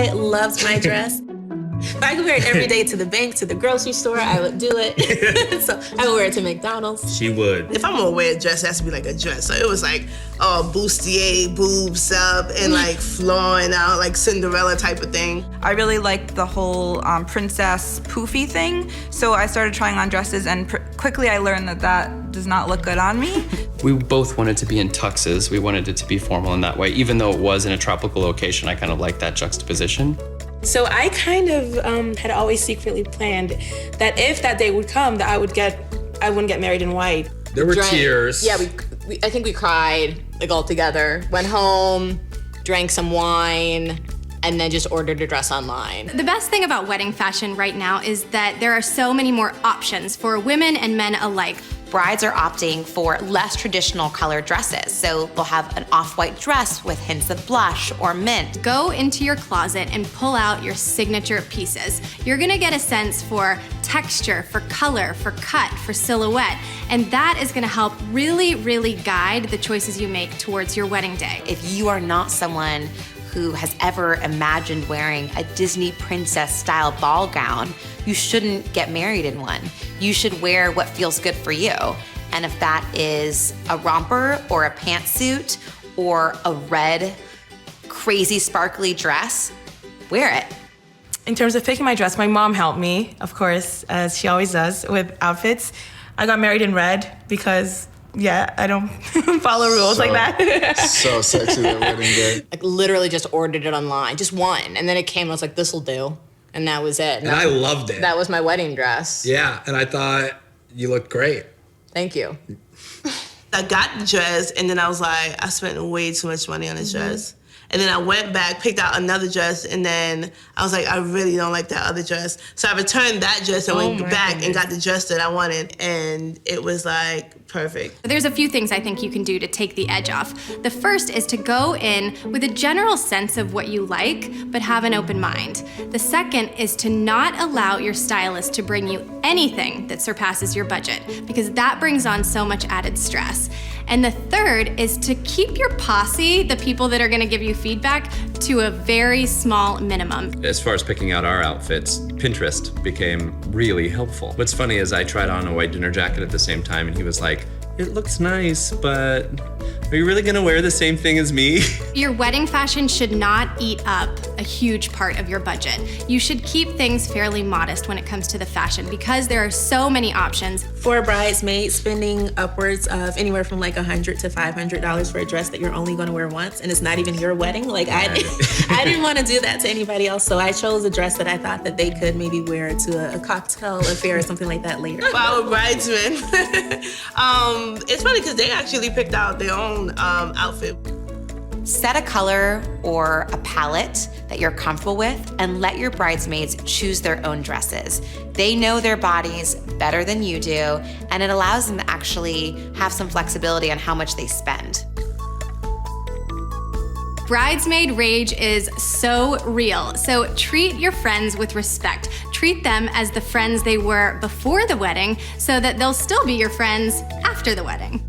I loved my dress. If I could wear it every day to the bank, to the grocery store, I would do it. So I would wear it to McDonald's. She would. If I'm gonna wear a dress, it has to be like a dress. So it was like bustier, boobs up, and like flowing out, like Cinderella type of thing. I really liked the whole princess poofy thing, so I started trying on dresses, and quickly I learned that that does not look good on me. We both wanted to be in tuxes. We wanted it to be formal in that way. Even though it was in a tropical location, I kind of liked that juxtaposition. So I kind of had always secretly planned that if that day would come, that I wouldn't get married in white. There were tears. Yeah, I think we cried like all together. Went home, drank some wine, and then just ordered a dress online. The best thing about wedding fashion right now is that there are so many more options for women and men alike. Brides are opting for less traditional colored dresses, so they'll have an off-white dress with hints of blush or mint. Go into your closet and pull out your signature pieces. You're gonna get a sense for texture, for color, for cut, for silhouette, and that is gonna help really, really guide the choices you make towards your wedding day. If you are not someone who has ever imagined wearing a Disney princess style ball gown, you shouldn't get married in one. You should wear what feels good for you. And if that is a romper or a pantsuit or a red, crazy sparkly dress, wear it. In terms of picking my dress, my mom helped me, of course, as she always does with outfits. I got married in red because I don't follow rules like that. So sexy that wedding day. Like literally just ordered it online, just one. And then it came and I was like, this'll do. And that was it. And I loved it. That was my wedding dress. Yeah, and I thought you looked great. Thank you. I got the dress, and then I was like, I spent way too much money on this dress. And then I went back, picked out another dress, and then I was like, I really don't like that other dress. So I returned that dress and went back and got the dress that I wanted, and it was like perfect. There's a few things I think you can do to take the edge off. The first is to go in with a general sense of what you like, but have an open mind. The second is to not allow your stylist to bring you anything that surpasses your budget, because that brings on so much added stress. And the third is to keep your posse, the people that are gonna give you feedback, to a very small minimum. As far as picking out our outfits, Pinterest became really helpful. What's funny is I tried on a white dinner jacket at the same time, and he was like, it looks nice, but are you really gonna wear the same thing as me? Your wedding fashion should not eat up a huge part of your budget. You should keep things fairly modest when it comes to the fashion, because there are so many options. For a bridesmaid, spending upwards of anywhere from like $100 to $500 for a dress that you're only gonna wear once, and it's not even your wedding. Like I didn't want to do that to anybody else, so I chose a dress that I thought that they could maybe wear to a cocktail affair or something like that later. For our bridesmen, it's funny because they actually picked out their own outfit. Set a color or a palette that you're comfortable with and let your bridesmaids choose their own dresses. They know their bodies better than you do, and it allows them to actually have some flexibility on how much they spend. Bridesmaid rage is so real, so treat your friends with respect. Treat them as the friends they were before the wedding so that they'll still be your friends after the wedding.